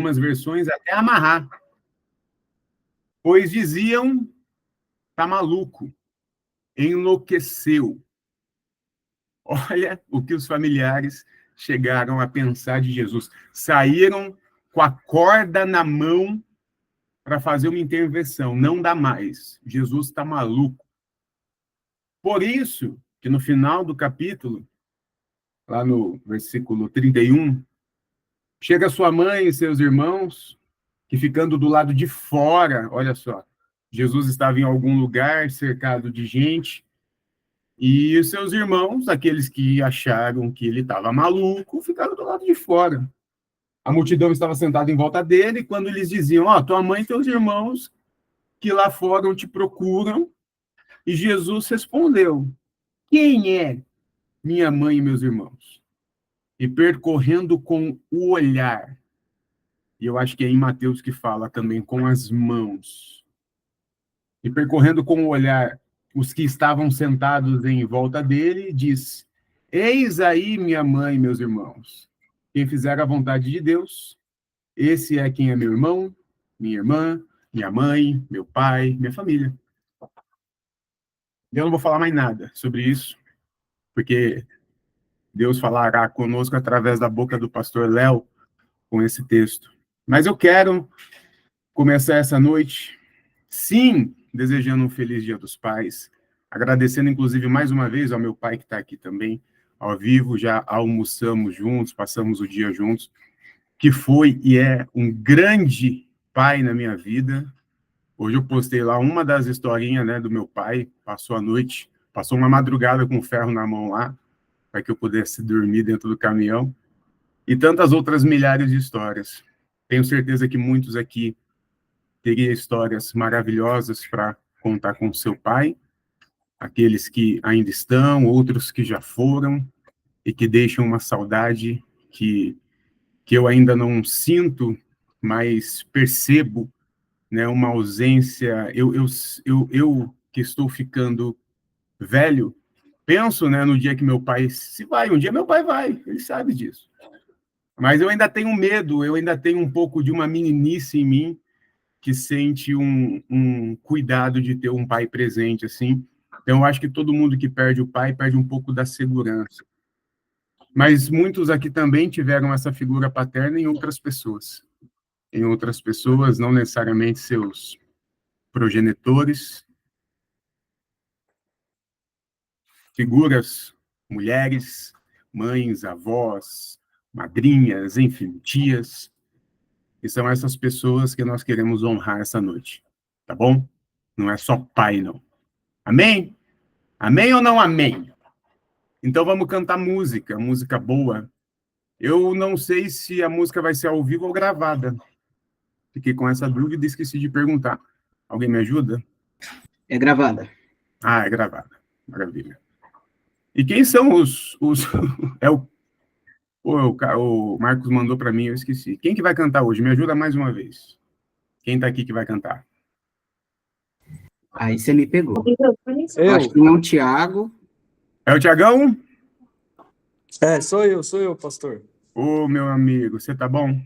algumas versões até amarrar, pois diziam, tá maluco, enlouqueceu. Olha o que os familiares chegaram a pensar de Jesus. Saíram com a corda na mão para fazer uma intervenção. Não dá mais. Jesus está maluco. Por isso que no final do capítulo, lá no versículo 31, chega sua mãe e seus irmãos, que ficando do lado de fora, olha só, Jesus estava em algum lugar cercado de gente, e os seus irmãos, aqueles que acharam que ele estava maluco, ficaram do lado de fora. A multidão estava sentada em volta dele, e quando eles diziam, ó, tua mãe e teus irmãos que lá fora te procuram, e Jesus respondeu, quem é minha mãe e meus irmãos? E percorrendo com o olhar, e eu acho que é em Mateus que fala também, com as mãos, e percorrendo com o olhar os que estavam sentados em volta dele, diz, eis aí minha mãe e meus irmãos. Quem fizer a vontade de Deus, esse é quem é meu irmão, minha irmã, minha mãe, meu pai, minha família. Eu não vou falar mais nada sobre isso, porque Deus falará conosco através da boca do pastor Léo com esse texto. Mas eu quero começar essa noite, sim, desejando um feliz Dia dos Pais, agradecendo, inclusive, mais uma vez ao meu pai que está aqui também, ao vivo, já almoçamos juntos, passamos o dia juntos, que foi e é um grande pai na minha vida. Hoje eu postei lá uma das historinhas, né, do meu pai, passou a noite, passou uma madrugada com ferro na mão lá, para que eu pudesse dormir dentro do caminhão, e tantas outras milhares de histórias. Tenho certeza que muitos aqui teriam histórias maravilhosas para contar com seu pai, aqueles que ainda estão, outros que já foram, e que deixam uma saudade que eu ainda não sinto, mas percebo, né, uma ausência. Eu que estou ficando velho, penso, né, no dia que meu pai se vai. Um dia meu pai vai, ele sabe disso. Mas eu ainda tenho medo, eu ainda tenho um pouco de uma meninice em mim que sente um cuidado de ter um pai presente, assim. Então, eu acho que todo mundo que perde o pai perde um pouco da segurança. Mas muitos aqui também tiveram essa figura paterna em outras pessoas. Em outras pessoas, não necessariamente seus progenitores, figuras, mulheres, mães, avós, madrinhas, enfim, tias. E são essas pessoas que nós queremos honrar essa noite, tá bom? Não é só pai, não. Amém? Amém ou não amém? Então vamos cantar música, música boa. Eu não sei se a música vai ser ao vivo ou gravada. Fiquei com essa dúvida e esqueci de perguntar. Alguém me ajuda? É gravada. Ah, é gravada. Maravilha. E quem são os... É o Marcos mandou para mim, eu esqueci. Quem que vai cantar hoje? Me ajuda mais uma vez. Quem está aqui que vai cantar? Aí você me pegou. Eu. Acho que não é o Tiago. É o Tiagão? É, sou eu, pastor. Ô, meu amigo, você tá bom?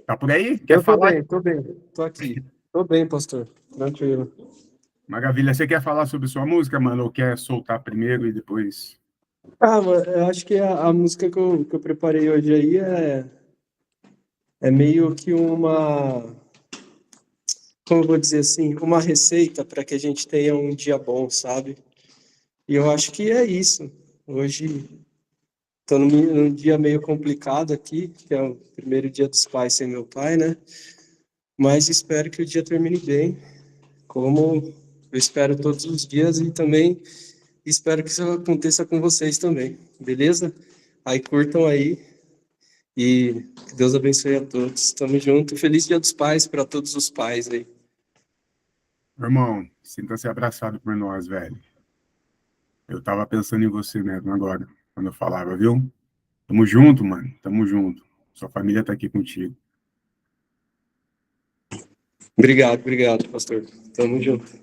Tá por aí? Quer Eu falar? tô bem, tô aqui. Tô bem, pastor, tranquilo. Maravilha. Você quer falar sobre sua música, mano? Ou quer soltar primeiro e depois? Ah, mano, eu acho que a música que eu preparei hoje aí é meio que como eu vou dizer assim, uma receita para que a gente tenha um dia bom, sabe? E eu acho que é isso. Hoje tô num dia meio complicado aqui, que é o primeiro dia dos pais sem meu pai, né? Mas espero que o dia termine bem, como eu espero todos os dias e também espero que isso aconteça com vocês também, beleza? Aí curtam aí e que Deus abençoe a todos. Tamo junto. Feliz Dia dos Pais para todos os pais aí. Irmão, sinta-se abraçado por nós, velho. Eu tava pensando em você mesmo agora, quando eu falava, viu? Tamo junto, mano. Tamo junto. Sua família tá aqui contigo. Obrigado, pastor. Tamo junto.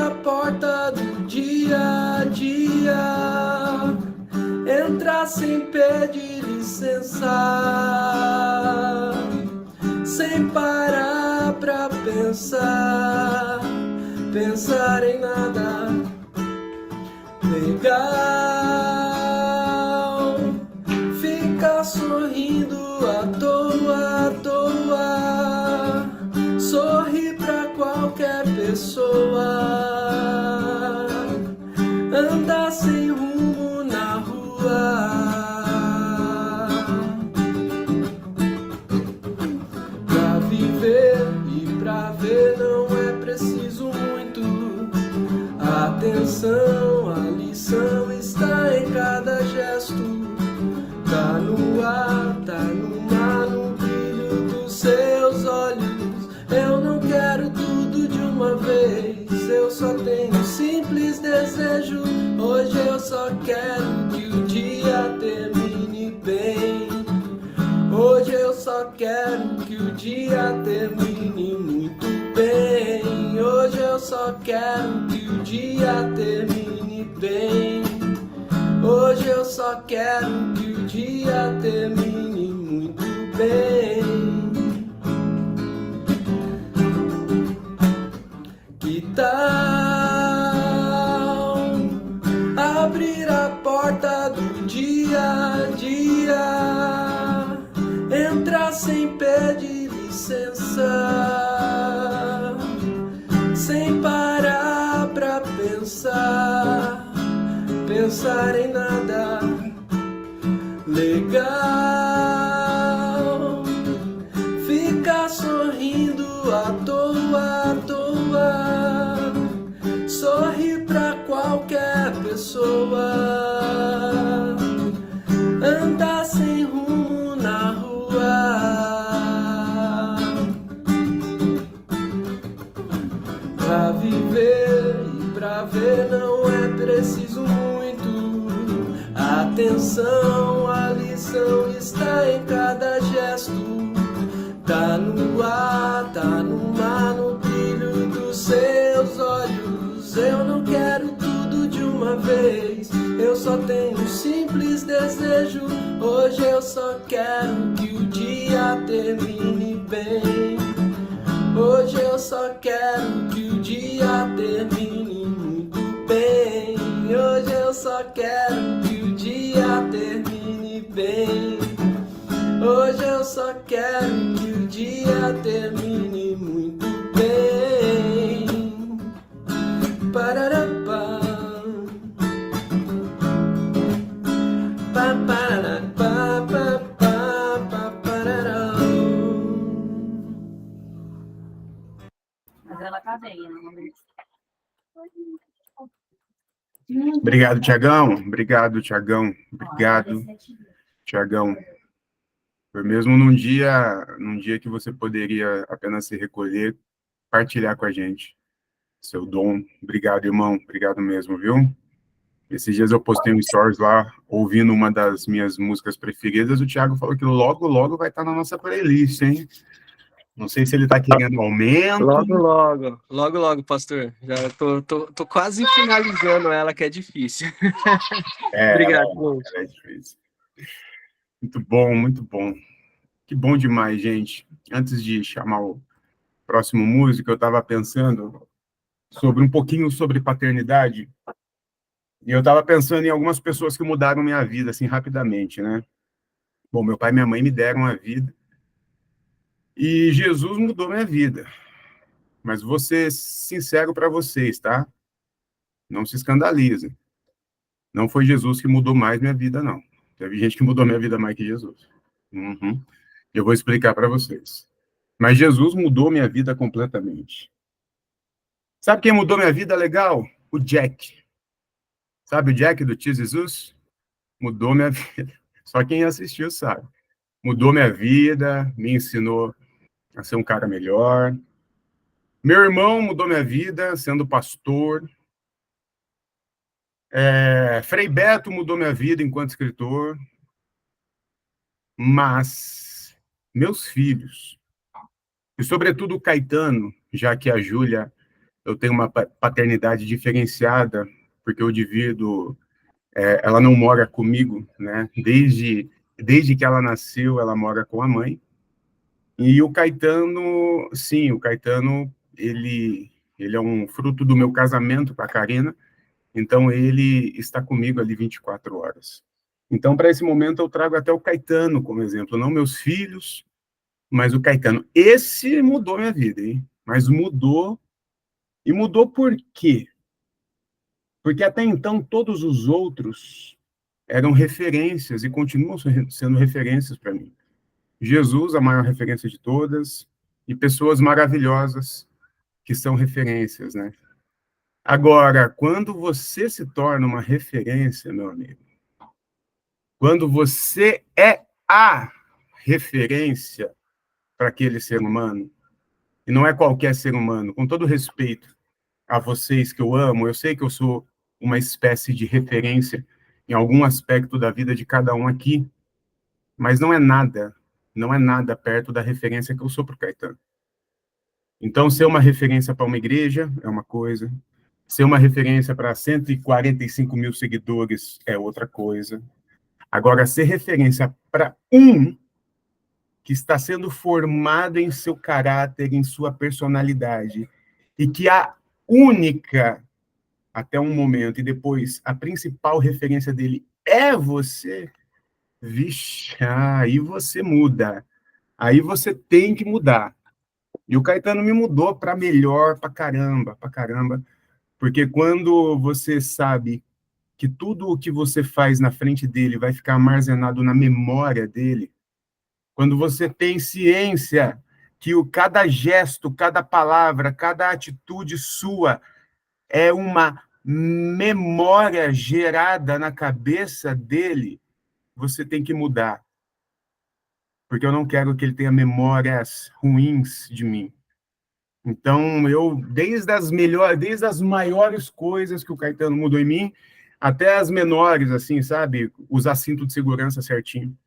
a porta do dia a dia, entrar sem pedir licença, sem parar pra pensar em nada legal, ficar sorrindo à toa, sorrir pra qualquer pessoa, andar sem rumo na rua. Pra viver e pra ver não é preciso muito atenção, a lição está em cada gesto. Tá no ar, tá no mar, no brilho dos seus olhos. Eu não quero tudo de uma vez, eu só tenho um simples desejo. Hoje eu só quero que o dia termine bem. Hoje eu só quero que o dia termine muito bem. Hoje eu só quero que o dia termine bem. Hoje eu só quero que o dia termine muito bem. Que tal abrir a porta do dia a dia, entrar sem pedir licença, sem parar pra pensar em nada legal, ficar sorrindo à toa, sorrir pra qualquer pessoa, andar sem rumo na rua. Pra viver e pra ver não é preciso muito atenção, a lição está em cada gesto. Tá no ar, tá no mar, no brilho dos seus olhos. Eu não quero tudo de uma vez, eu só tenho um simples desejo. Hoje eu só quero que o dia termine bem. Hoje eu só quero que o dia termine muito bem. Hoje eu só quero que o dia termine bem. Hoje eu só quero que o dia termine muito bem. Pararapá. Pa, pararapá, pa, pa, pa, parará. Mas ela tá bem, né? Obrigado, Tiagão. Obrigado, Tiagão. Obrigado, Tiagão. Foi mesmo num dia que você poderia apenas se recolher, partilhar com a gente seu dom. Obrigado, irmão. Obrigado mesmo, viu? Esses dias eu postei um stories lá, ouvindo uma das minhas músicas preferidas. O Thiago falou que logo, logo vai estar na nossa playlist, hein? Não sei se ele está querendo aumento. Logo, pastor. Já tô quase finalizando ela, que é difícil. Obrigado, irmão. É difícil. Muito bom, muito bom. Que bom demais, gente. Antes de chamar o próximo músico, eu estava pensando sobre um pouquinho sobre paternidade. E eu estava pensando em algumas pessoas que mudaram minha vida, assim, rapidamente, né? Bom, meu pai e minha mãe me deram a vida. E Jesus mudou minha vida. Mas vou ser sincero para vocês, tá? Não se escandalizem. Não foi Jesus que mudou mais minha vida, não. Teve gente que mudou minha vida mais que Jesus. Uhum. Eu vou explicar para vocês. Mas Jesus mudou minha vida completamente. Sabe quem mudou minha vida legal? O Jack. Sabe o Jack do Tio Jesus? Mudou minha vida. Só quem assistiu sabe. Mudou minha vida, me ensinou a ser um cara melhor. Meu irmão mudou minha vida, sendo pastor. Frei Beto mudou minha vida enquanto escritor. Mas meus filhos, e sobretudo o Caetano, já que a Júlia eu tenho uma paternidade diferenciada, porque eu divido, ela não mora comigo, né? Desde que ela nasceu, ela mora com a mãe. E o Caetano, sim, o Caetano, ele é um fruto do meu casamento com a Karina, então ele está comigo ali 24 horas. Então, para esse momento, eu trago até o Caetano como exemplo, não meus filhos, mas o Caetano. Esse mudou minha vida, hein? Mas mudou. E mudou por quê? Porque até então todos os outros eram referências e continuam sendo referências para mim. Jesus, a maior referência de todas, e pessoas maravilhosas que são referências, né? Agora, quando você se torna uma referência, meu amigo, quando você é a referência para aquele ser humano, e não é qualquer ser humano, com todo respeito a vocês que eu amo, eu sei que eu sou uma espécie de referência em algum aspecto da vida de cada um aqui, mas não é nada perto da referência que eu sou para o Caetano. Então, ser uma referência para uma igreja é uma coisa, ser uma referência para 145 mil seguidores é outra coisa. Agora, ser referência para um que está sendo formado em seu caráter, em sua personalidade, e que a única, até um momento, e depois a principal referência dele é você, vixe, aí você muda. Aí você tem que mudar. E o Caetano me mudou para melhor, para caramba, porque quando você sabe que tudo o que você faz na frente dele vai ficar armazenado na memória dele, quando você tem ciência que cada gesto, cada palavra, cada atitude sua é uma memória gerada na cabeça dele, você tem que mudar. Porque eu não quero que ele tenha memórias ruins de mim. Então, desde as maiores coisas que o Caetano mudou em mim, até as menores, assim, sabe? Usar cinto de segurança certinho.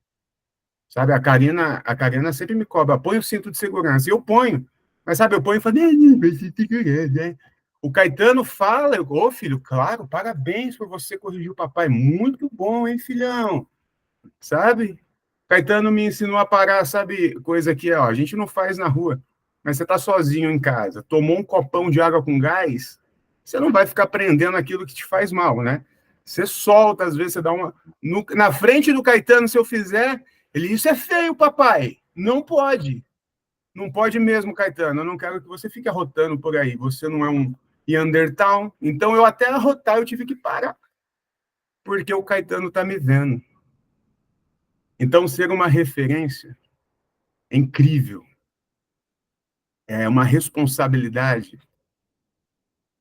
Sabe, a Karina sempre me cobra, põe o cinto de segurança. E eu ponho. Mas, sabe, eu ponho e falo, vai se segurar, né? O Caetano fala, ô filho, claro, parabéns por você corrigir o papai. Muito bom, hein, filhão? Sabe? Caetano me ensinou a parar, sabe, coisa que ó, a gente não faz na rua, mas você tá sozinho em casa, tomou um copão de água com gás, você não vai ficar prendendo aquilo que te faz mal, né? Você solta, às vezes você dá uma... na frente do Caetano, se eu fizer, ele, isso é feio, papai, não pode. Não pode mesmo, Caetano, eu não quero que você fique arrotando por aí, você não é um Neandertal, então eu até arrotar eu tive que parar, porque o Caetano tá me vendo. Então, ser uma referência é incrível. É uma responsabilidade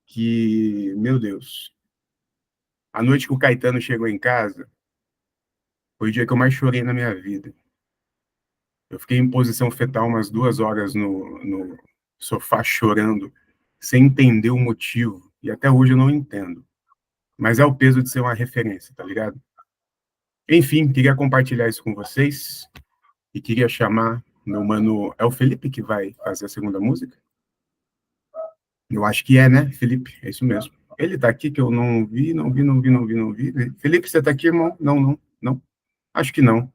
que, meu Deus, a noite que o Caetano chegou em casa, foi o dia que eu mais chorei na minha vida. Eu fiquei em posição fetal umas 2 horas no sofá chorando, sem entender o motivo. E até hoje eu não entendo. Mas é o peso de ser uma referência, tá ligado? Enfim, queria compartilhar isso com vocês e queria chamar meu mano. É o Felipe que vai fazer a segunda música? Eu acho que é, né, Felipe? É isso mesmo. Ele tá aqui que eu não vi, não vi, não vi, não vi, não vi. Felipe, você tá aqui, irmão? Não, não, não. Acho que não.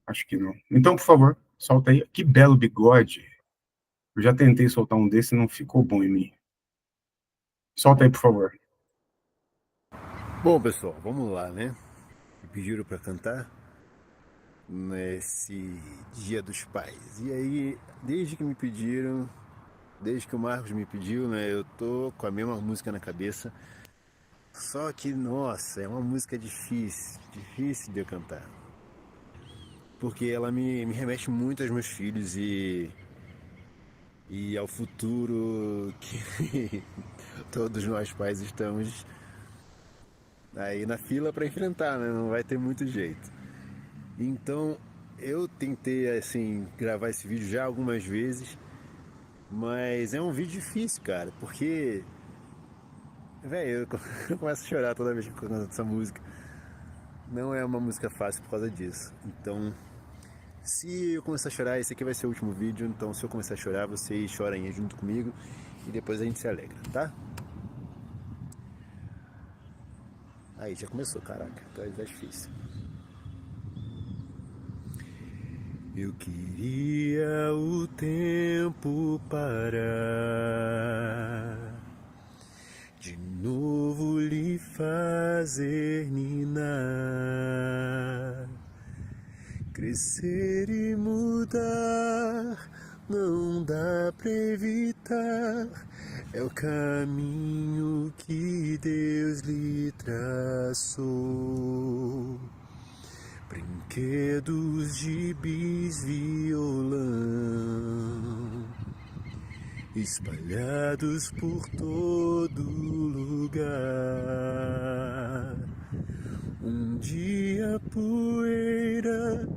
Acho que não. Então, por favor, solta aí. Que belo bigode. Eu já tentei soltar um desse e não ficou bom em mim. Solta aí, por favor. Bom, pessoal, vamos lá, né? Me pediram para cantar nesse Dia dos Pais. E aí, desde que me pediram, desde que o Marcos me pediu, né? Eu tô com a mesma música na cabeça. Só que, nossa, é uma música difícil de eu cantar. Porque ela me remete muito aos meus filhos e ao futuro que todos nós pais estamos aí na fila para enfrentar, né? Não vai ter muito jeito. Então, eu tentei, assim, gravar esse vídeo já algumas vezes, mas é um vídeo difícil, cara, porque, velho, eu começo a chorar toda vez que eu canto essa música. Não é uma música fácil por causa disso. Então, se eu começar a chorar, esse aqui vai ser o último vídeo, então se eu começar a chorar, vocês chorem junto comigo. e depois a gente se alegra, tá? Aí, já começou, caraca, tá difícil. Eu queria o tempo parar, de novo lhe fazer ninar, crescer e mudar, não dá pra evitar, é o caminho que Deus lhe traçou. Brinquedos, gibis, violão, espalhados por todo lugar. Um dia poeira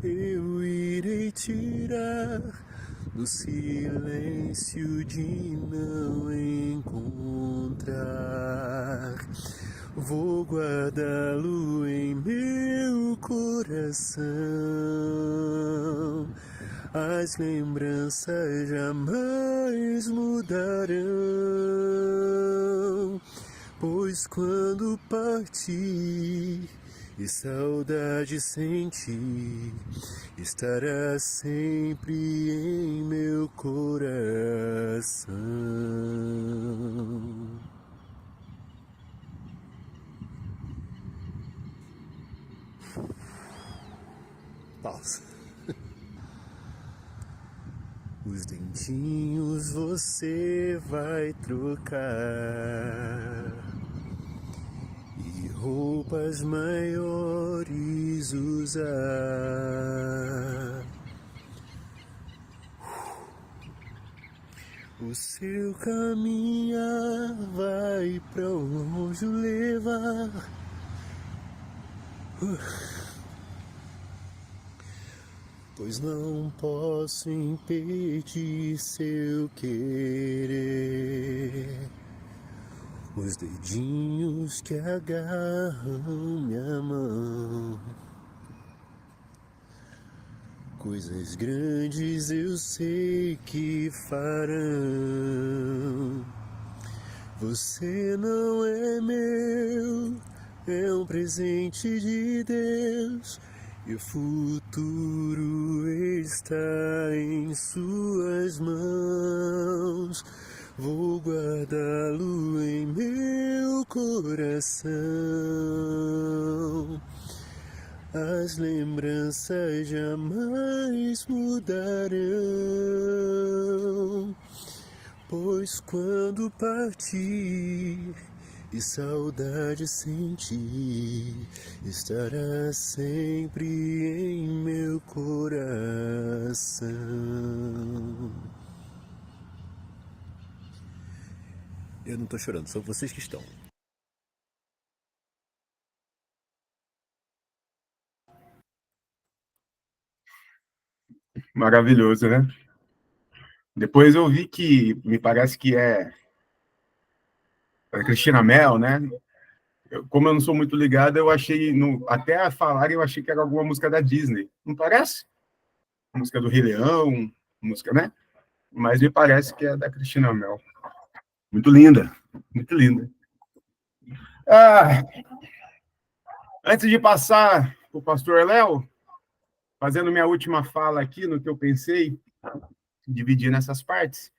eu irei tirar do silêncio de não encontrar. Vou guardá-lo em meu coração. As lembranças jamais mudarão, pois quando partir e saudade sentir, estará sempre em meu coração. Pausa. Os dentinhos você vai trocar e roupas maiores usar. O seu caminhar vai pra longe levar. Pois não posso impedir seu querer. Os dedinhos que agarram minha mão, coisas grandes eu sei que farão. Você não é meu, é um presente de Deus. E o futuro está em suas mãos. Vou guardá-lo em meu coração. As lembranças jamais mudarão, pois quando partir e saudade sentir, estará sempre em meu coração. Eu não tô chorando, são vocês que estão. Maravilhoso, né? Depois eu vi que, me parece que é a Cristina Mel, né? Como eu não sou muito ligado, eu achei, até a falar, eu achei que era alguma música da Disney. Não parece? Música do Rei Leão, música, né? Mas me parece que é da Cristina Mel. Muito linda, muito linda. Ah, antes de passar para o pastor Léo, fazendo minha última fala aqui no que eu pensei, dividir nessas partes.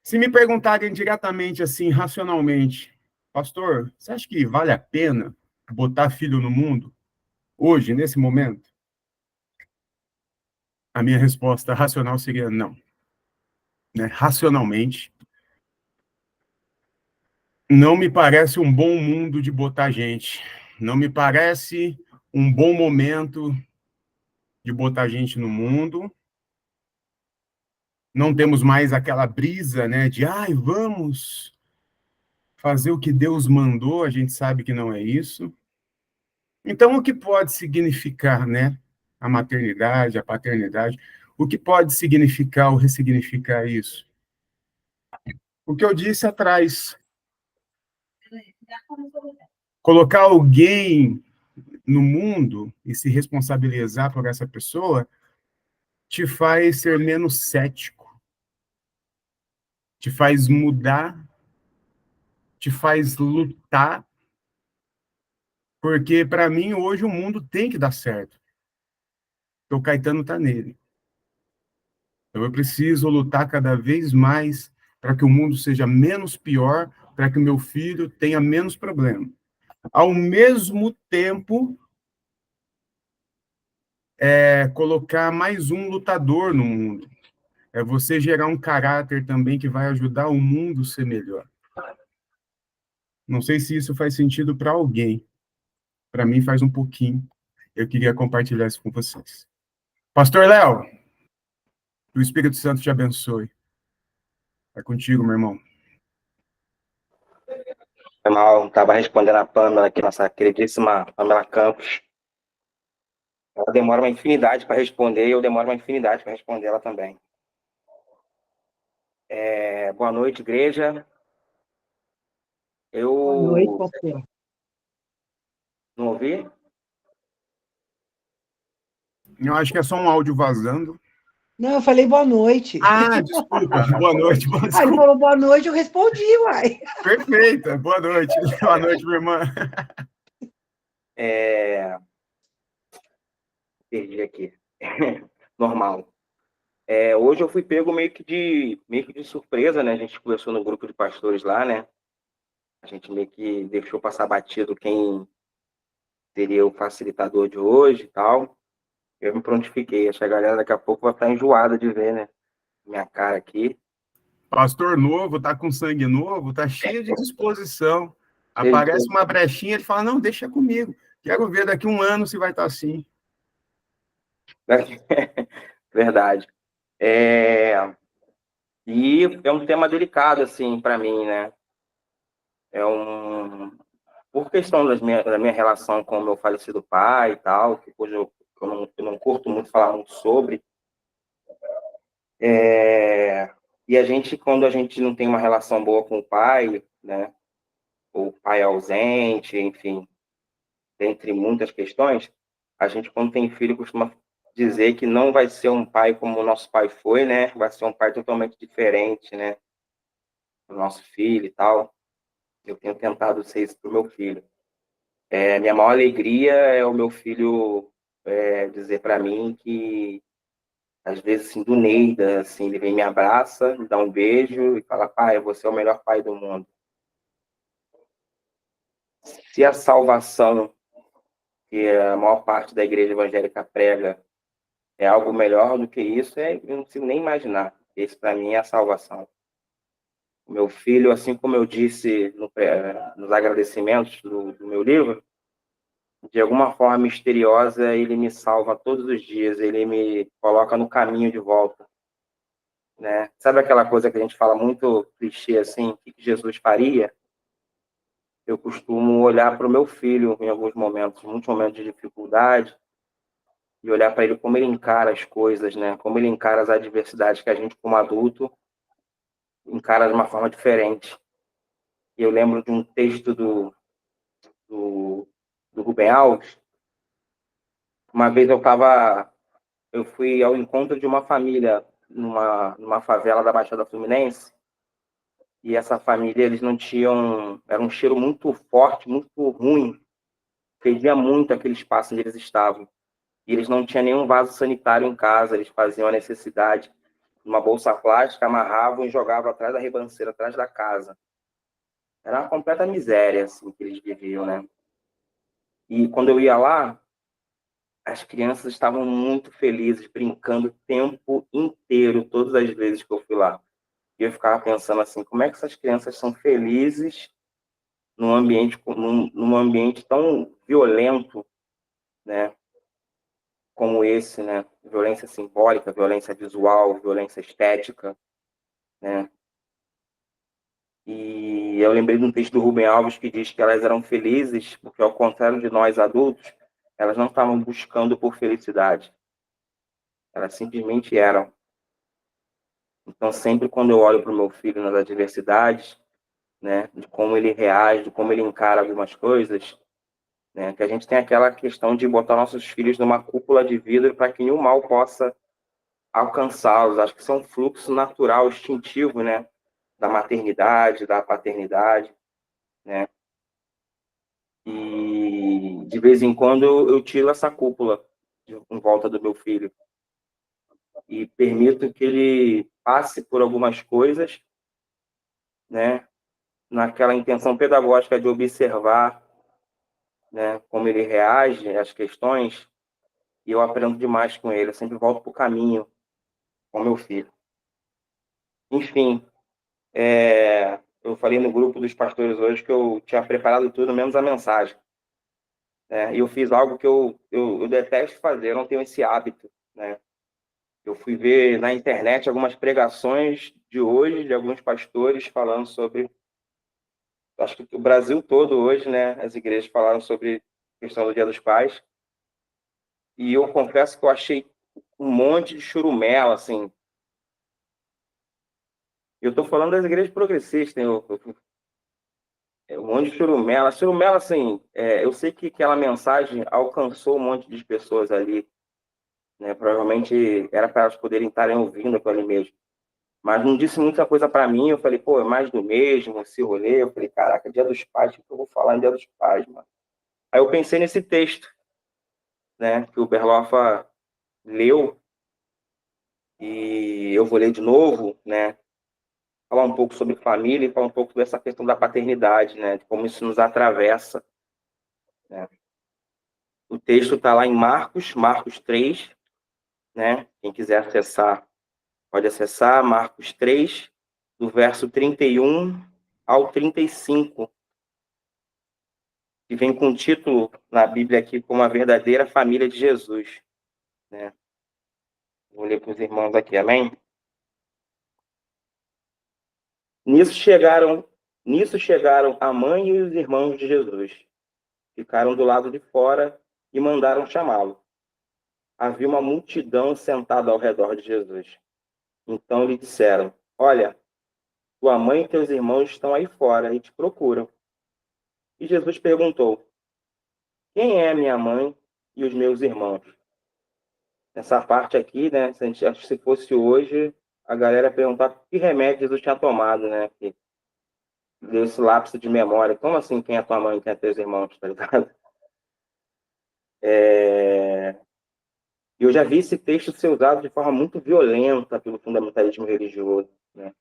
Se me perguntarem diretamente, assim, racionalmente, pastor, você acha que vale a pena botar filho no mundo hoje, nesse momento? A minha resposta racional seria não. Né? Racionalmente, não me parece um bom mundo de botar gente. Não me parece um bom momento de botar gente no mundo. Não temos mais aquela brisa, né, de, vamos fazer o que Deus mandou, a gente sabe que não é isso. Então, o que pode significar, né, a maternidade, a paternidade? O que pode significar ou ressignificar isso? O que eu disse atrás. Colocar alguém no mundo e se responsabilizar por essa pessoa te faz ser menos cético. te faz mudar, te faz lutar, porque para mim hoje o mundo tem que dar certo. O Caetano está nele. Então eu preciso lutar cada vez mais para que o mundo seja menos pior, para que o meu filho tenha menos problema. Ao mesmo tempo, colocar mais um lutador no mundo. É você gerar um caráter também que vai ajudar o mundo a ser melhor. Não sei se isso faz sentido para alguém. Para mim faz um pouquinho. Eu queria compartilhar isso com vocês. Pastor Léo, que o Espírito Santo te abençoe. É contigo, meu irmão. Foi mal, estava respondendo a Pamela aqui, nossa queridíssima Pamela Campos. Ela demora uma infinidade para responder e eu demoro uma infinidade para responder ela também. Boa noite, igreja. Boa noite, pastor. Não ouvi? Eu acho que é só um áudio vazando. Não, eu falei boa noite. Ah, desculpa. Boa noite. Ah, ele falou boa noite, eu respondi, uai. Perfeita. Boa noite. Boa noite, minha irmã. Perdi aqui. Normal. Hoje eu fui pego meio que de surpresa, né? A gente conversou no grupo de pastores lá, né? A gente meio que deixou passar batido quem seria o facilitador de hoje e tal. Eu me prontifiquei. Acho que a galera daqui a pouco vai estar enjoada de ver, né? Minha cara aqui. Pastor novo, tá com sangue novo, tá cheio de disposição. Aparece uma brechinha, ele fala, não, deixa comigo. Quero ver daqui um ano se vai estar assim. Verdade. E é um tema delicado, assim, para mim, né? Por questão da minha relação com o meu falecido pai e tal, que hoje eu não curto muito falar muito sobre. E a gente, quando a gente não tem uma relação boa com o pai, né? O pai ausente, enfim, dentre muitas questões, a gente, quando tem filho, costuma dizer que não vai ser um pai como o nosso pai foi, né? Vai ser um pai totalmente diferente, né? Do nosso filho e tal. Eu tenho tentado ser isso para o meu filho. Minha maior alegria é o meu filho dizer para mim que, às vezes, assim, do Neida, assim, ele vem me abraça, me dá um beijo e fala, pai, você é o melhor pai do mundo. Se a salvação que a maior parte da igreja evangélica prega é algo melhor do que isso, eu não consigo nem imaginar. Esse, para mim, é a salvação. O meu filho, assim como eu disse nos agradecimentos do meu livro, de alguma forma misteriosa, ele me salva todos os dias, ele me coloca no caminho de volta. Né? Sabe aquela coisa que a gente fala muito clichê, assim, o que Jesus faria? Eu costumo olhar para o meu filho em alguns momentos, muitos momentos de dificuldade, e olhar para ele como ele encara as coisas, né? Como ele encara as adversidades que a gente, como adulto, encara de uma forma diferente. E eu lembro de um texto do Rubem Alves. Uma vez eu fui ao encontro de uma família numa favela da Baixada Fluminense, e essa família, eles não tinham, era um cheiro muito forte, muito ruim, fedia muito aquele espaço onde eles estavam. E eles não tinham nenhum vaso sanitário em casa, eles faziam a necessidade numa bolsa plástica, amarravam e jogavam atrás da ribanceira, atrás da casa. Era uma completa miséria, assim, que eles viviam, né? E quando eu ia lá, as crianças estavam muito felizes, brincando o tempo inteiro, todas as vezes que eu fui lá. E eu ficava pensando assim, como é que essas crianças são felizes num ambiente tão violento, né? Como esse, né? Violência simbólica, violência visual, violência estética, né? E eu lembrei de um texto do Rubem Alves que diz que elas eram felizes porque, ao contrário de nós adultos, elas não estavam buscando por felicidade. Elas simplesmente eram. Então, sempre quando eu olho para o meu filho nas adversidades, né, de como ele reage, de como ele encara algumas coisas, né, que a gente tem aquela questão de botar nossos filhos numa cúpula de vidro para que nenhum mal possa alcançá-los. Acho que isso é um fluxo natural, instintivo, né, da maternidade, da paternidade, né? E de vez em quando eu tiro essa cúpula em volta do meu filho e permito que ele passe por algumas coisas, né? Naquela intenção pedagógica de observar, né, como ele reage às questões, e eu aprendo demais com ele. Eu sempre volto para o caminho com meu filho. Enfim, eu falei no grupo dos pastores hoje que eu tinha preparado tudo, menos a mensagem. E eu fiz algo que eu detesto fazer, eu não tenho esse hábito, né? Eu fui ver na internet algumas pregações de hoje, de alguns pastores falando sobre... Acho que o Brasil todo hoje, né? As igrejas falaram sobre a questão do Dia dos Pais. E eu confesso que eu achei um monte de churumela, assim. Eu estou falando das igrejas progressistas, hein? Um monte de churumela. Churumela, assim, eu sei que aquela mensagem alcançou um monte de pessoas ali, né? Provavelmente era para elas poderem estarem ouvindo aquilo ali mesmo. Mas não disse muita coisa para mim. Eu falei, pô, é mais do mesmo, esse rolê. Eu falei, caraca, Dia dos Pais, o que eu vou falar em Dia dos Pais, mano? Aí eu pensei nesse texto, né? Que o Berloffa leu, e eu vou ler de novo, né? Falar um pouco sobre família e falar um pouco dessa questão da paternidade, né? De como isso nos atravessa, né? O texto está lá em Marcos 3, né? Quem quiser acessar, pode acessar Marcos 3, do verso 31 ao 35, que vem com o título na Bíblia aqui como a verdadeira família de Jesus, né? Vou ler para os irmãos aqui, amém? Nisso chegaram a mãe e os irmãos de Jesus. Ficaram do lado de fora e mandaram chamá-lo. Havia uma multidão sentada ao redor de Jesus. Então lhe disseram: Olha, tua mãe e teus irmãos estão aí fora e te procuram. E Jesus perguntou: Quem é minha mãe e os meus irmãos? Essa parte aqui, né? Acho que se fosse hoje, a galera ia perguntar que remédio Jesus tinha tomado, né? Que deu esse lapso de memória. Como assim, quem é tua mãe e quem é teus irmãos, tá ligado? Eu já vi esse texto ser usado de forma muito violenta pelo fundamentalismo religioso, né?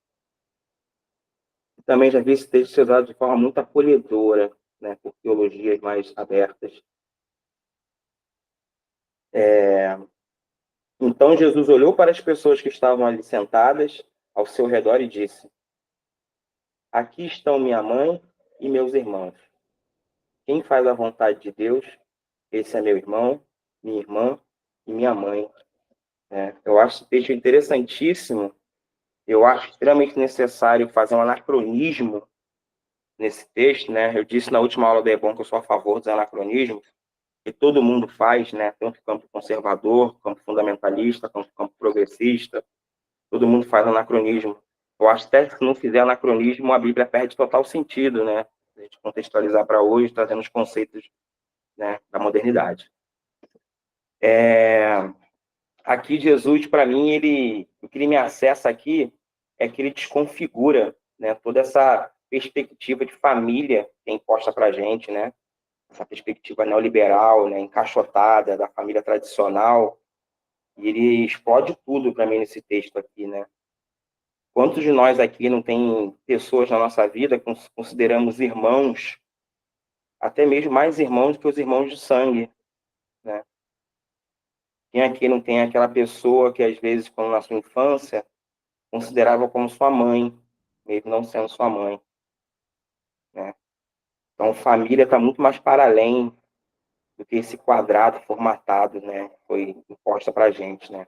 Também já vi esse texto ser usado de forma muito acolhedora, né, por teologias mais abertas. Então Jesus olhou para as pessoas que estavam ali sentadas ao seu redor e disse: Aqui estão minha mãe e meus irmãos. Quem faz a vontade de Deus, esse é meu irmão, minha irmã e minha mãe. Eu acho esse texto interessantíssimo. Eu acho extremamente necessário fazer um anacronismo nesse texto, né? Eu disse na última aula do EBON que eu sou a favor dos anacronismos, que todo mundo faz, né? Tanto campo conservador, campo fundamentalista, campo progressista, todo mundo faz anacronismo. Eu acho até que se não fizer anacronismo, a Bíblia perde total sentido, né? A gente contextualizar para hoje, trazendo os conceitos, né, da modernidade. Aqui, Jesus, para mim, o que ele me acessa aqui é que ele desconfigura, né, toda essa perspectiva de família que é imposta para a gente, né? Essa perspectiva neoliberal, né, encaixotada da família tradicional, e ele explode tudo para mim nesse texto aqui, né? Quantos de nós aqui não tem pessoas na nossa vida que consideramos irmãos, até mesmo mais irmãos do que os irmãos de sangue, né? Quem aqui não tem aquela pessoa que, às vezes, quando na sua infância, considerava como sua mãe, mesmo não sendo sua mãe, né? Então, família está muito mais para além do que esse quadrado formatado, né? Foi imposta para a gente, né?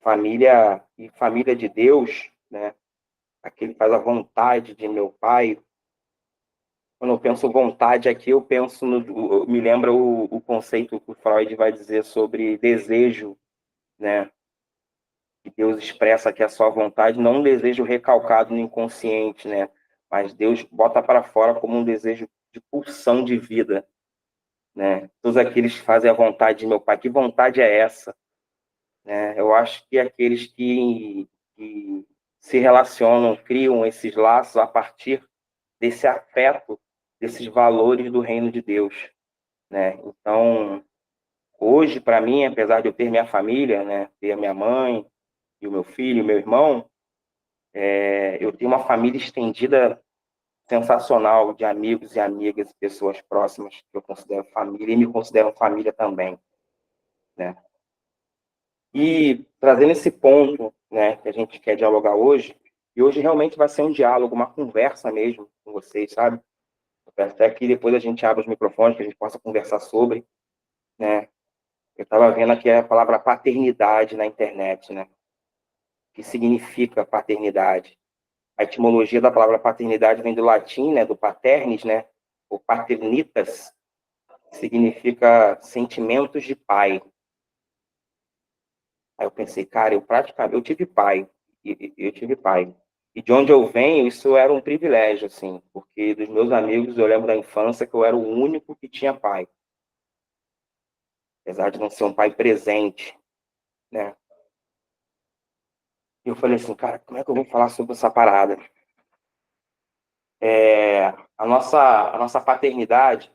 Família e família de Deus, né? Aquele que faz a vontade de meu Pai. Quando eu penso vontade aqui, eu penso me lembra o conceito que o Freud vai dizer sobre desejo, né? Que Deus expressa que é a sua vontade, não um desejo recalcado no inconsciente, né? Mas Deus bota para fora como um desejo de pulsão de vida, né? Todos aqueles que fazem a vontade de meu Pai, que vontade é essa? Né? Eu acho que aqueles que se relacionam, criam esses laços a partir desse afeto, desses valores do reino de Deus, né? Então, hoje, para mim, apesar de eu ter minha família, né, ter a minha mãe e o meu filho, o meu irmão, eu tenho uma família estendida sensacional de amigos e amigas, pessoas próximas que eu considero família e me consideram família também, né? E trazendo esse ponto, né, que a gente quer dialogar hoje, e hoje realmente vai ser um diálogo, uma conversa mesmo com vocês, sabe? Eu peço até que depois a gente abra os microfones, que a gente possa conversar sobre, né? Eu estava vendo aqui a palavra paternidade na internet, né? O que significa paternidade? A etimologia da palavra paternidade vem do latim, né, do paternis, né, ou paternitas, significa sentimentos de pai. Aí eu pensei, cara, eu tive pai, eu tive pai. E de onde eu venho, isso era um privilégio, assim, porque dos meus amigos, eu lembro da infância que eu era o único que tinha pai. Apesar de não ser um pai presente, né? E eu falei assim, cara, como é que eu vou falar sobre essa parada? A nossa paternidade,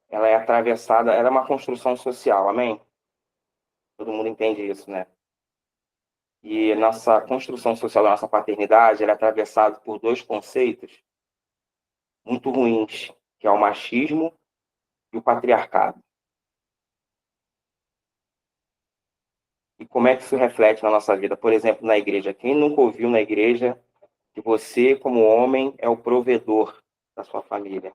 ela é atravessada, ela é uma construção social, amém? Todo mundo entende isso, né? E a nossa construção social da nossa paternidade, ela é atravessada por dois conceitos muito ruins, que é o machismo e o patriarcado. E como é que isso reflete na nossa vida? Por exemplo, na igreja. Quem nunca ouviu na igreja que você, como homem, é o provedor da sua família?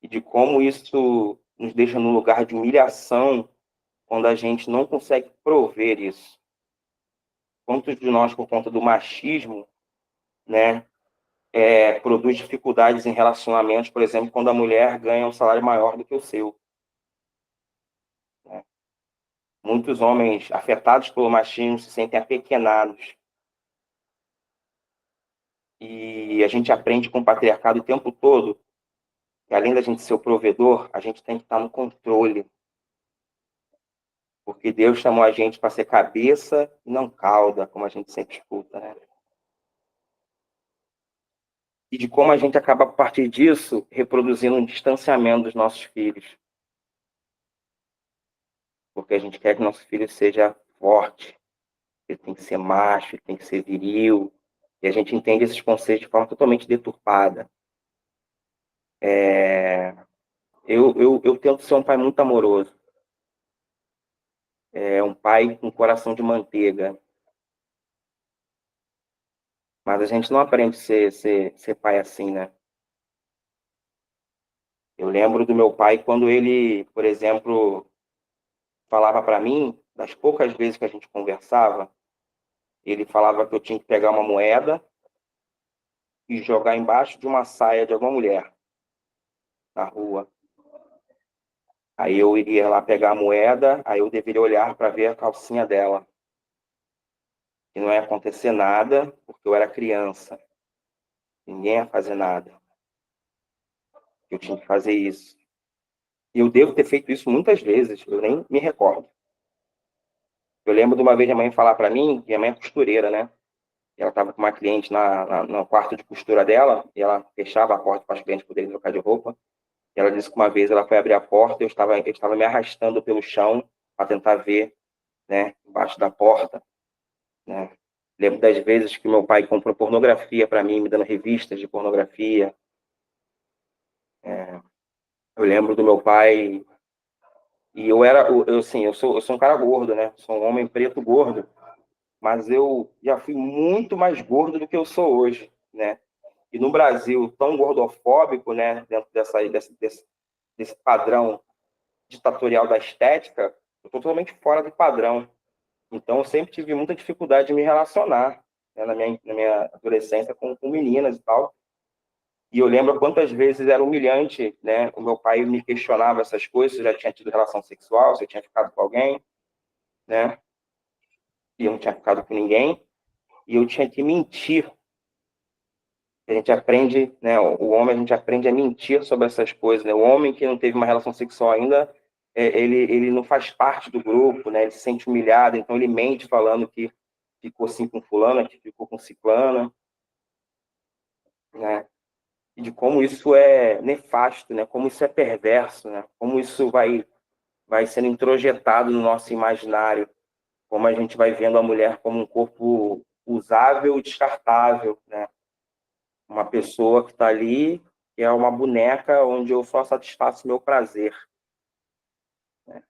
E de como isso nos deixa num lugar de humilhação quando a gente não consegue prover isso. Quantos de nós, por conta do machismo, né, produz dificuldades em relacionamentos, por exemplo, quando a mulher ganha um salário maior do que o seu, né? Muitos homens afetados pelo machismo se sentem apequenados. E a gente aprende com o patriarcado o tempo todo que, além da gente ser o provedor, a gente tem que estar no controle. Porque Deus chamou a gente para ser cabeça e não cauda, como a gente sempre escuta, né? E de como a gente acaba, a partir disso, reproduzindo um distanciamento dos nossos filhos. Porque a gente quer que nosso filho seja forte, ele tem que ser macho, ele tem que ser viril, e a gente entende esses conceitos de forma totalmente deturpada. Eu tento ser um pai muito amoroso, um pai com coração de manteiga, mas a gente não aprende a ser pai assim, né? Eu lembro do meu pai quando ele, por exemplo, falava para mim, das poucas vezes que a gente conversava, ele falava que eu tinha que pegar uma moeda e jogar embaixo de uma saia de alguma mulher na rua. Aí eu iria lá pegar a moeda, aí eu deveria olhar para ver a calcinha dela. E não ia acontecer nada, porque eu era criança. Ninguém ia fazer nada. Eu tinha que fazer isso. E eu devo ter feito isso muitas vezes, eu nem me recordo. Eu lembro de uma vez a mãe falar para mim, minha mãe é costureira, né? Ela estava com uma cliente no quarto de costura dela, e ela fechava a porta para as clientes poderem trocar de roupa. E ela disse que uma vez ela foi abrir a porta e eu estava me arrastando pelo chão para tentar ver, né, embaixo da porta, né? Lembro das vezes que meu pai comprou pornografia para mim, me dando revistas de pornografia. Eu lembro do meu pai, e eu sou um cara gordo, né? Sou um homem preto gordo, mas eu já fui muito mais gordo do que eu sou hoje, né? E no Brasil, tão gordofóbico, né, dentro desse padrão ditatorial da estética, eu tô totalmente fora do padrão. Então, eu sempre tive muita dificuldade de me relacionar, né, na minha adolescência com meninas e tal. E eu lembro quantas vezes era humilhante, né? O meu pai me questionava essas coisas, se eu já tinha tido relação sexual, se eu tinha ficado com alguém, né? E eu não tinha ficado com ninguém. E eu tinha que mentir. A gente aprende, né? O homem, a gente aprende a mentir sobre essas coisas, né? O homem que não teve uma relação sexual ainda, ele não faz parte do grupo, né? Ele se sente humilhado, então ele mente falando que ficou assim com fulana, que ficou com ciclana, né? E de como isso é nefasto, né? Como isso é perverso, né? Como isso vai sendo introjetado no nosso imaginário, como a gente vai vendo a mulher como um corpo usável e descartável, né? Uma pessoa que está ali, que é uma boneca onde eu só satisfaço meu prazer, né?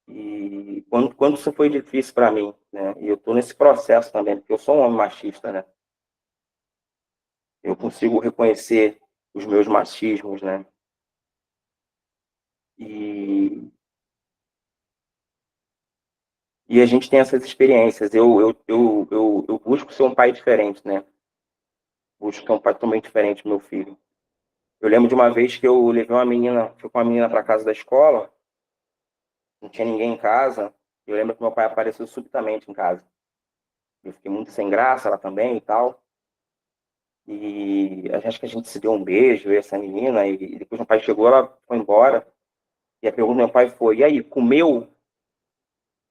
E quando isso foi difícil para mim, né? E eu estou nesse processo também, porque eu sou um homem machista, né? Eu consigo reconhecer os meus machismos, né? E, e a gente tem essas experiências. Eu busco ser um pai diferente, né? Busco ser um pai totalmente diferente do meu filho. Eu lembro de uma vez que eu levei uma menina, fui com uma menina para casa da escola, não tinha ninguém em casa. Eu lembro que meu pai apareceu subitamente em casa. Eu fiquei muito sem graça, ela também e tal. E acho que a gente se deu um beijo, eu e essa menina, e depois meu pai chegou, ela foi embora. E a pergunta do meu pai foi: e aí, comeu?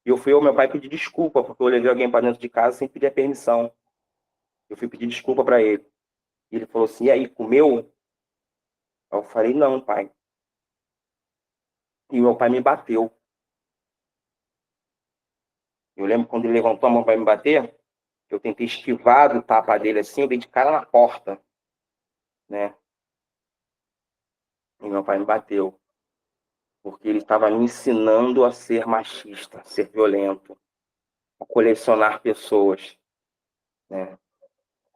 E eu fui ao meu pai pedir desculpa, porque eu levei alguém para dentro de casa sem pedir a permissão. Eu fui pedir desculpa para ele. E ele falou assim: e aí, comeu? Aí eu falei: não, pai. E meu pai me bateu. Eu lembro quando ele levantou a mão para me bater, eu tentei esquivar do tapa dele assim, eu dei de cara na porta, né? E meu pai me bateu. Porque ele estava me ensinando a ser machista, a ser violento, a colecionar pessoas, né?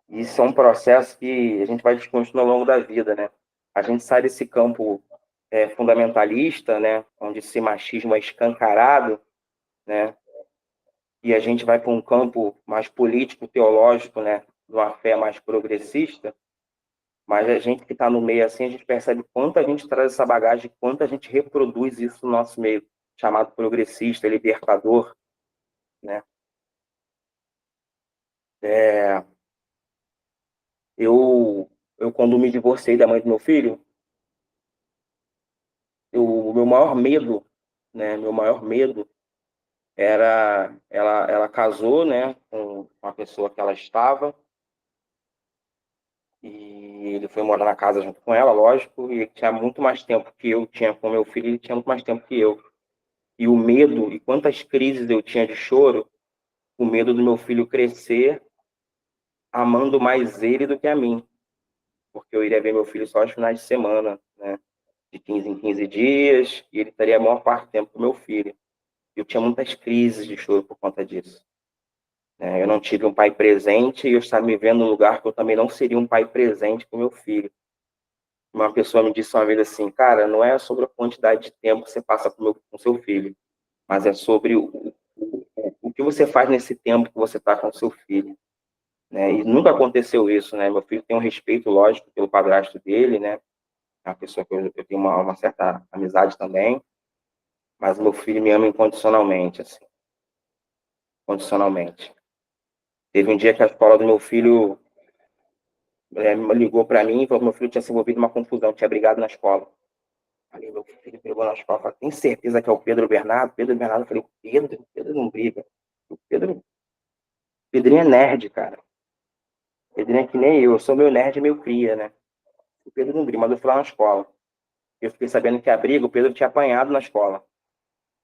Isso é um processo que a gente vai desconstruindo ao longo da vida, né? A gente sai desse campo fundamentalista, né, onde esse machismo é escancarado, né, e a gente vai para um campo mais político, teológico, né, de uma fé mais progressista, mas a gente que está no meio assim, a gente percebe quanto a gente traz essa bagagem, quanto a gente reproduz isso no nosso meio, chamado progressista, libertador, né? Eu quando me divorciei da mãe do meu filho, o meu maior medo, né, meu maior medo era ela casou, né, com uma pessoa que ela estava, e ele foi morar na casa junto com ela, lógico, e ele tinha muito mais tempo que eu tinha com meu filho, ele tinha muito mais tempo que eu. E o medo, e quantas crises eu tinha de choro, o medo do meu filho crescer amando mais ele do que a mim, porque eu iria ver meu filho só aos finais de semana, né, de 15 em 15 dias, e ele estaria a maior parte do tempo com meu filho. Eu tinha muitas crises de choro por conta disso. Eu não tive um pai presente e eu estava me vendo num lugar que eu também não seria um pai presente com meu filho. Uma pessoa me disse uma vez assim: cara, não é sobre a quantidade de tempo que você passa com seu filho, mas é sobre o que você faz nesse tempo que você está com seu filho, né? E nunca aconteceu isso, né? Meu filho tem um respeito, lógico, pelo padrasto dele, né? É uma pessoa que eu tenho uma certa amizade também, mas meu filho me ama incondicionalmente, assim, condicionalmente. Teve um dia que a escola do meu filho ligou para mim e falou que meu filho tinha se envolvido em uma confusão, tinha brigado na escola. Falei, meu filho pegou na escola, falei, tem certeza que é o Pedro Bernardo? Pedro Bernardo, eu falei, Pedro não briga. Pedrinho é nerd, cara. Pedrinho é que nem eu sou meu nerd meio cria, né? O Pedro não briga, mas eu fui lá na escola. Eu fiquei sabendo que a briga, o Pedro tinha apanhado na escola.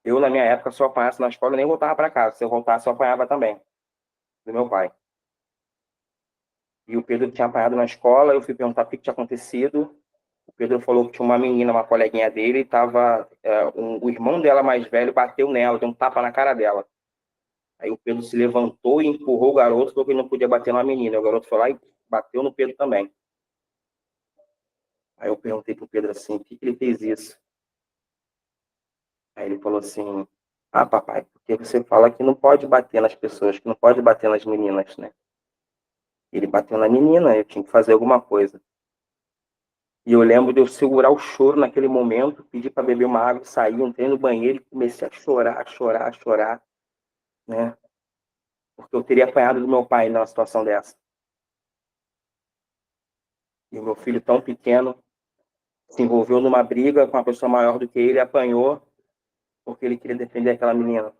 Eu, na minha época, se eu apanhasse na escola, eu nem voltava para casa. Se eu voltasse, eu apanhava também, do meu pai. E o Pedro tinha apanhado na escola, eu fui perguntar o que tinha acontecido. O Pedro falou que tinha uma menina, uma coleguinha dele, e tava, o irmão dela mais velho bateu nela, deu um tapa na cara dela. Aí o Pedro se levantou e empurrou o garoto, porque ele não podia bater na menina. O garoto foi lá e bateu no Pedro também. Aí eu perguntei pro Pedro assim, por que ele fez isso? Aí ele falou assim, ah, papai, porque você fala que não pode bater nas pessoas, que não pode bater nas meninas, né? Ele bateu na menina, eu tinha que fazer alguma coisa. E eu lembro de eu segurar o choro naquele momento, pedir para beber uma água, sair, entrei no banheiro e comecei a chorar, chorar, chorar, né? Porque eu teria apanhado do meu pai numa situação dessa. E o meu filho tão pequeno se envolveu numa briga com uma pessoa maior do que ele, apanhou porque ele queria defender aquela menina.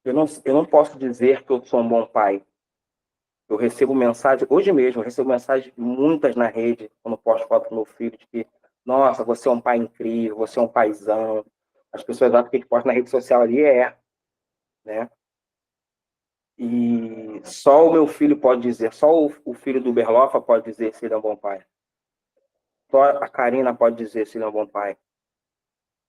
Eu não posso dizer que eu sou um bom pai. Eu recebo mensagem, hoje mesmo, eu recebo mensagens muitas na rede, quando posto foto do meu filho, de que, nossa, você é um pai incrível, você é um paizão. As pessoas acham que a gente posta na rede social ali né? E só o meu filho pode dizer, só o filho do Berlofa pode dizer se ele é um bom pai. Só a Karina pode dizer se ele é um bom pai.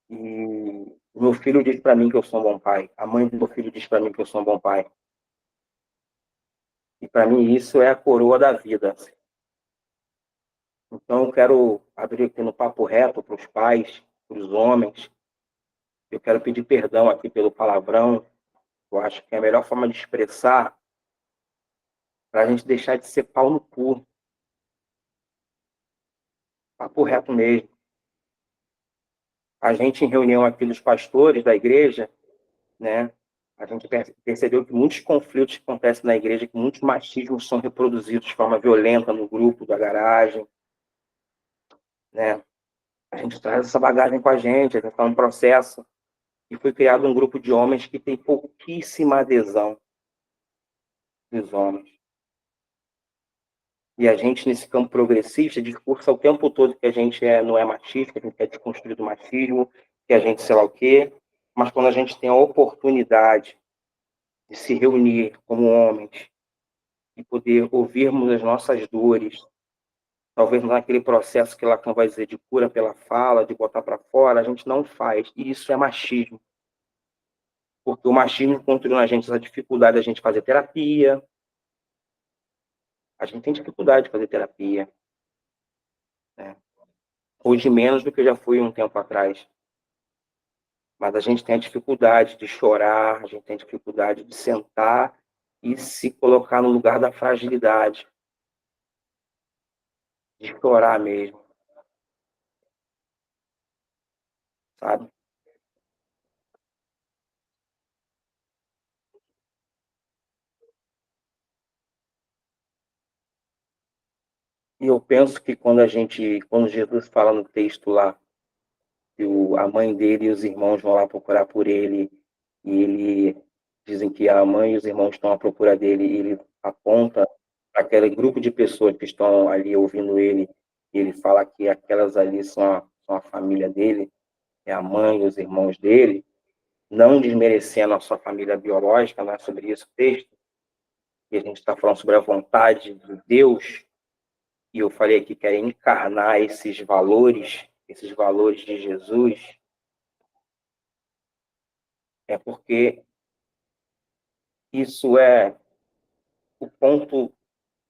E o meu filho diz para mim que eu sou um bom pai. A mãe do meu filho diz para mim que eu sou um bom pai. E para mim isso é a coroa da vida. Então eu quero abrir aqui no papo reto para os pais, para os homens. Eu quero pedir perdão aqui pelo palavrão. Eu acho que é a melhor forma de expressar para a gente deixar de ser pau no cu. Papo reto mesmo. A gente, em reunião aqui dos pastores da igreja, né, a gente percebeu que muitos conflitos que acontecem na igreja, que muitos machismos são reproduzidos de forma violenta no grupo da garagem, né? A gente traz essa bagagem com a gente está um processo, e foi criado um grupo de homens que tem pouquíssima adesão dos homens. E a gente, nesse campo progressista, discursa o tempo todo que a gente não é machista, que a gente quer desconstruir do machismo, que a gente sei lá o quê, mas quando a gente tem a oportunidade de se reunir como homens e poder ouvirmos as nossas dores, talvez naquele processo que Lacan vai dizer de cura pela fala, de botar para fora, a gente não faz. E isso é machismo. Porque o machismo construiu na gente essa dificuldade da gente fazer terapia. A gente tem dificuldade de fazer terapia, né? Hoje menos do que eu já fui um tempo atrás. Mas a gente tem a dificuldade de chorar, a gente tem dificuldade de sentar e se colocar no lugar da fragilidade. De chorar mesmo, sabe? E eu penso que quando Jesus fala no texto lá, que a mãe dele e os irmãos vão lá procurar por ele, e dizem que a mãe e os irmãos estão à procura dele, e ele aponta para aquele grupo de pessoas que estão ali ouvindo ele, e ele fala que aquelas ali são a família dele, é a mãe e os irmãos dele, não desmerecendo a sua família biológica, não é sobre isso o texto, e a gente está falando sobre a vontade de Deus. E eu falei aqui que era encarnar esses valores de Jesus, é porque isso é o ponto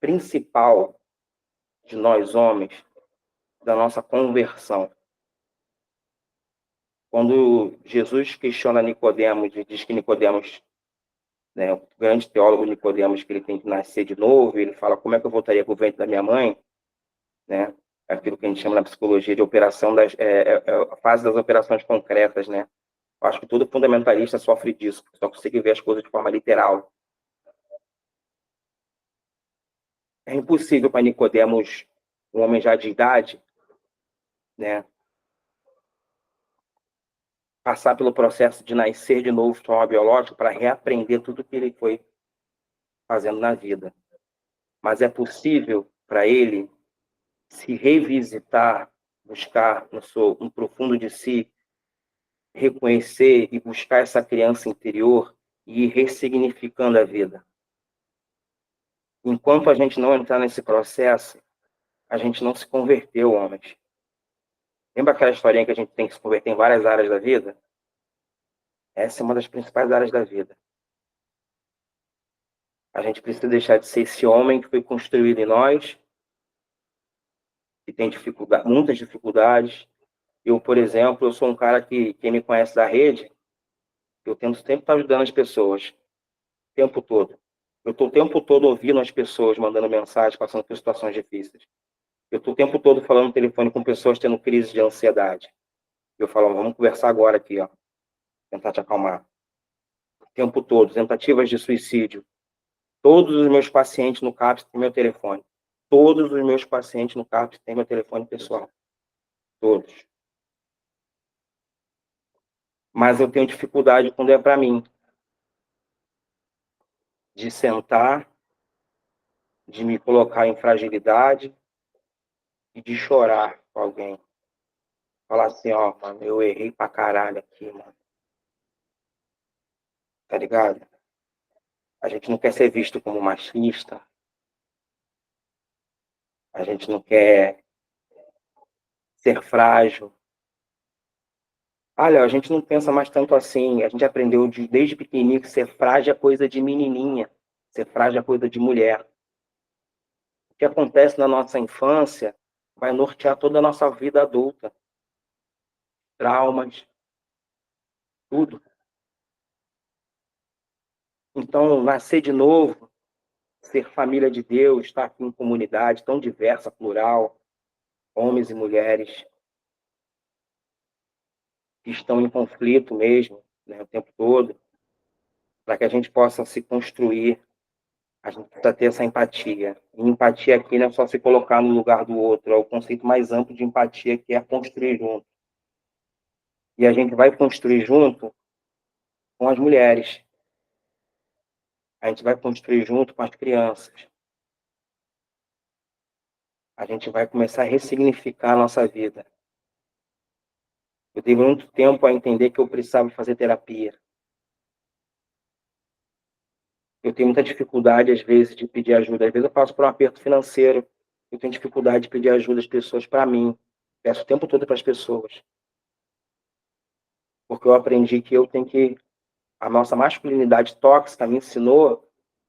principal de nós homens, da nossa conversão. Quando Jesus questiona Nicodemos e diz que Nicodemos, né, o grande teólogo Nicodemos, que ele tem que nascer de novo, ele fala, como é que eu voltaria para o ventre da minha mãe? Né? É aquilo que a gente chama na psicologia de operação a fase das operações concretas, né? Eu acho que todo fundamentalista sofre disso, só consegue ver as coisas de forma literal. É impossível para Nicodemos, um homem já de idade, né, passar pelo processo de nascer de novo de forma biológica para reaprender tudo que ele foi fazendo na vida. Mas é possível para ele se revisitar, buscar no profundo de si, reconhecer e buscar essa criança interior e ir ressignificando a vida. Enquanto a gente não entrar nesse processo, a gente não se converteu, homens. Lembra aquela historinha que a gente tem que se converter em várias áreas da vida? Essa é uma das principais áreas da vida. A gente precisa deixar de ser esse homem que foi construído em nós, que tem muitas dificuldades. Eu, por exemplo, eu sou um cara que, quem me conhece da rede, eu tento sempre estar ajudando as pessoas, o tempo todo. Eu estou o tempo todo ouvindo as pessoas, mandando mensagens, passando por situações difíceis. Eu estou o tempo todo falando no telefone com pessoas tendo crise de ansiedade. Eu falo, vamos conversar agora aqui, ó. Tentar te acalmar. O tempo todo, tentativas de suicídio. Todos os meus pacientes no CAPS têm meu telefone. Todos os meus pacientes no CAPS têm meu telefone pessoal. Todos. mas eu tenho dificuldade quando é para mim, de sentar, de me colocar em fragilidade e de chorar com alguém. Falar assim, ó, mano, eu errei pra caralho aqui, mano. Tá ligado? A gente não quer ser visto como machista. A gente não quer ser frágil. Olha, a gente não pensa mais tanto assim. A gente aprendeu desde pequenininho que ser frágil é coisa de menininha. Ser frágil é coisa de mulher. O que acontece na nossa infância vai nortear toda a nossa vida adulta. Traumas, tudo. Então, nascer de novo, ser família de Deus, estar aqui em comunidade tão diversa, plural, homens e mulheres que estão em conflito mesmo, né, o tempo todo, para que a gente possa se construir, a gente precisa ter essa empatia. E empatia aqui não é só se colocar no lugar do outro, é o conceito mais amplo de empatia, que é construir junto. E a gente vai construir junto com as mulheres. A gente vai construir junto com as crianças. A gente vai começar a ressignificar a nossa vida. Eu dei muito tempo a entender que eu precisava fazer terapia. Eu tenho muita dificuldade, às vezes, de pedir ajuda. Às vezes eu passo por um aperto financeiro. Eu tenho dificuldade de pedir ajuda às pessoas para mim. Peço o tempo todo para as pessoas. Porque eu aprendi que eu tenho que... A nossa masculinidade tóxica me ensinou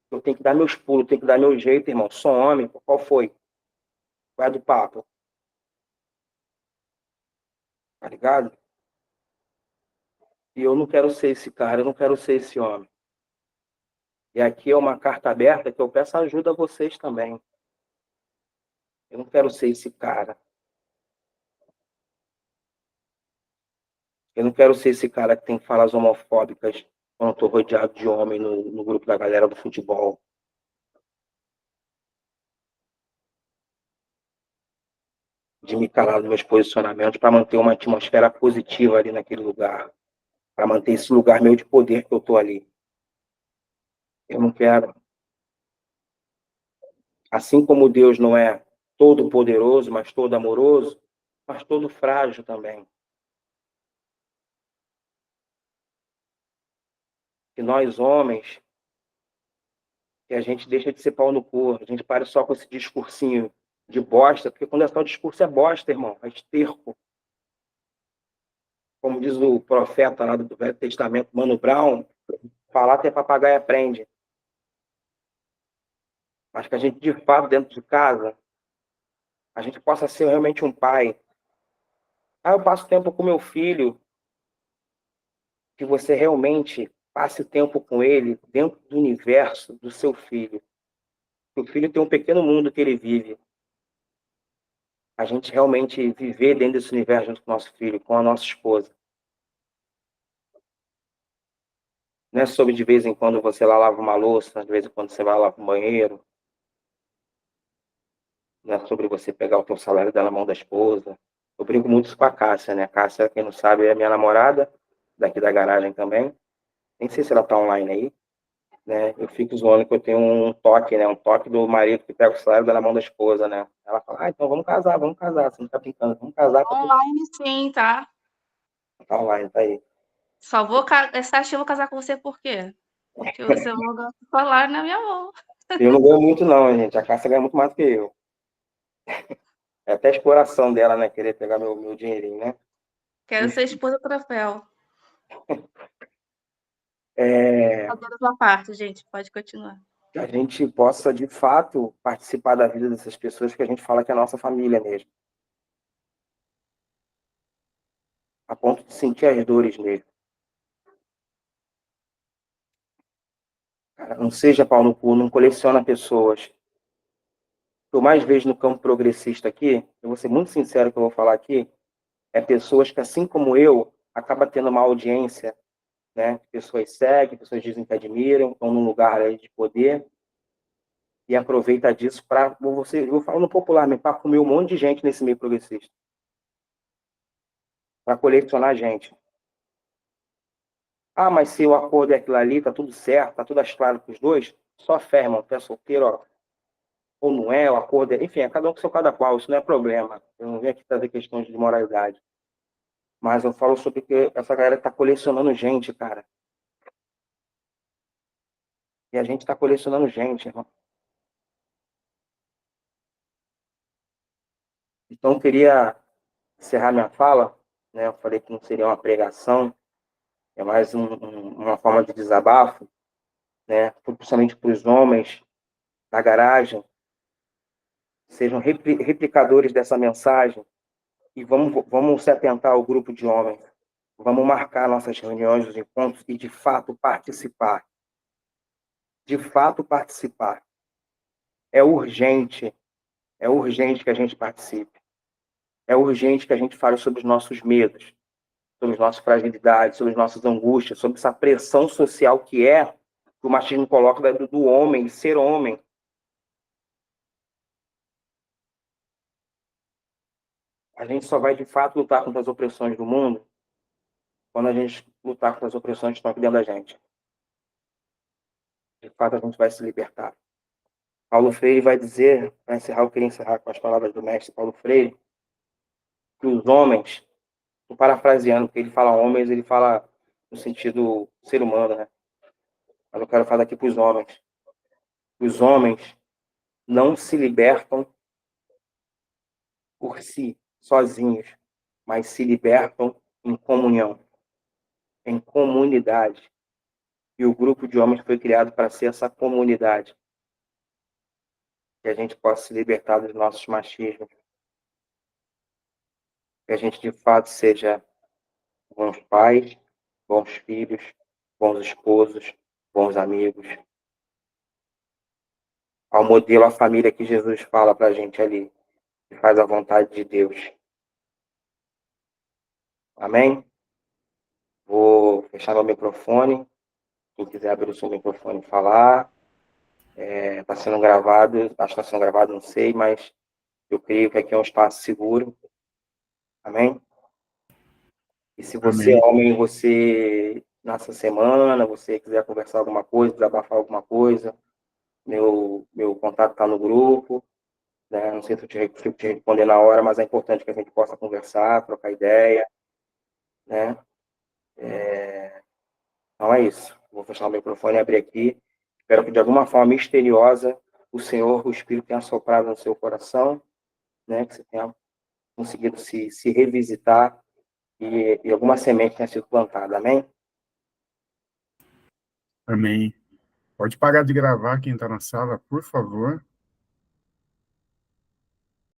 que eu tenho que dar meus pulos, tenho que dar meu jeito, irmão. Sou homem. Qual foi? Qual é do papo? Tá ligado? E eu não quero ser esse cara, eu não quero ser esse homem. E aqui é uma carta aberta que eu peço ajuda a vocês também. Eu não quero ser esse cara. Eu não quero ser esse cara que tem falas homofóbicas quando eu tô rodeado de homem no grupo da galera do futebol. De me calar nos meus posicionamentos para manter uma atmosfera positiva ali naquele lugar. Para manter esse lugar meu de poder que eu tô ali. Eu não quero. Assim como Deus não é todo poderoso, mas todo amoroso, mas todo frágil também. Que nós, homens, que a gente deixa de ser pau no cu, a gente para só com esse discursinho de bosta, porque quando é só o discurso é bosta, irmão, é esterco. Como diz o profeta lá do Velho Testamento, Mano Brown, falar até papagaio aprende. Mas que a gente, de fato, dentro de casa, a gente possa ser realmente um pai. Ah, eu passo tempo com meu filho, que você realmente passe o tempo com ele dentro do universo do seu filho. O filho tem um pequeno mundo que ele vive. A gente realmente viver dentro desse universo junto com o nosso filho, com a nossa esposa. Não é sobre de vez em quando você lá lava uma louça, de vez em quando você vai lá para o banheiro. Não é sobre você pegar o teu salário da mão da esposa. Eu brinco muito isso com a Cássia, né? A Cássia, quem não sabe, é minha namorada, daqui da garagem também. Nem sei se ela tá online aí, né? Eu fico zoando que eu tenho um toque, né? Um toque do marido que pega o salário da mão da esposa, né? Ela fala, então vamos casar, vamos casar. Você não tá brincando, vamos casar. Online sim, tá? Tá online, tá aí. Só vou essa acha eu vou casar com você por quê? Porque você não ganha salário na minha mão. Eu não ganho muito não, gente. A Cássia ganha muito mais do que eu. É até a exploração dela, né? Querer pegar meu dinheirinho, né? Quero ser esposa troféu. É... Adoro a sua parte, gente. Pode continuar. Que a gente possa, de fato, participar da vida dessas pessoas que a gente fala que é a nossa família mesmo. A ponto de sentir as dores mesmo. Cara, não seja pau no cu, não coleciona pessoas. O que eu mais vejo no campo progressista aqui, eu vou ser muito sincero que eu vou falar aqui, é pessoas que, assim como eu, acabam tendo uma audiência, né? Pessoas seguem, pessoas dizem que admiram, estão num lugar aí de poder, e aproveita disso para, eu vou falando popularmente, para comer um monte de gente nesse meio progressista. Para colecionar gente. Ah, mas se o acordo é aquilo ali, tá tudo certo, tá tudo às claras pros dois, só fé, irmão, tu é solteiro, ó, ou não é, o acordo é... Enfim, é cada um com seu cada qual, isso não é problema. Eu não venho aqui trazer questões de moralidade. Mas eu falo sobre que essa galera tá colecionando gente, cara. E a gente tá colecionando gente, irmão. Então, eu queria encerrar minha fala, né? Eu falei que não seria uma pregação, é mais uma forma de desabafo, né? Principalmente para os homens da garagem, sejam replicadores dessa mensagem e vamos se atentar ao grupo de homens. Vamos marcar nossas reuniões, os encontros e, de fato, participar. De fato, participar. É urgente que a gente participe. É urgente que a gente fale sobre os nossos medos, sobre as nossas fragilidades, sobre as nossas angústias, sobre essa pressão social que o machismo coloca do homem, de ser homem. A gente só vai, de fato, lutar contra as opressões do mundo quando a gente lutar contra as opressões que estão aqui dentro da gente. De fato, a gente vai se libertar. Paulo Freire vai dizer, para encerrar, eu queria encerrar com as palavras do mestre Paulo Freire, que os homens, estou parafraseando, porque ele fala homens, ele fala no sentido ser humano, né? Mas eu quero falar aqui para os homens. Os homens não se libertam por si, sozinhos, mas se libertam em comunhão, em comunidade. E o grupo de homens foi criado para ser essa comunidade. Que a gente possa se libertar dos nossos machismos. Que a gente, de fato, seja bons pais, bons filhos, bons esposos, bons amigos. Ao modelo, a família que Jesus fala para a gente ali, que faz a vontade de Deus. Amém? Vou fechar meu microfone. Quem quiser abrir o seu microfone e falar. Está sendo gravado, acho que está sendo gravado, não sei, mas eu creio que aqui é um espaço seguro. Amém? E se você Amém. é homem, você, nessa semana, você quiser conversar alguma coisa, desabafar alguma coisa, meu contato está no grupo, né? Não sei se eu te responder na hora, mas é importante que a gente possa conversar, trocar ideia, né? Então é isso. Vou fechar o microfone e abrir aqui. Espero que, de alguma forma misteriosa, o Senhor, o Espírito, tenha soprado no seu coração, né? Que você tenha conseguido se revisitar e alguma semente tenha sido plantada. Amém? Amém. Pode parar de gravar quem está na sala, por favor.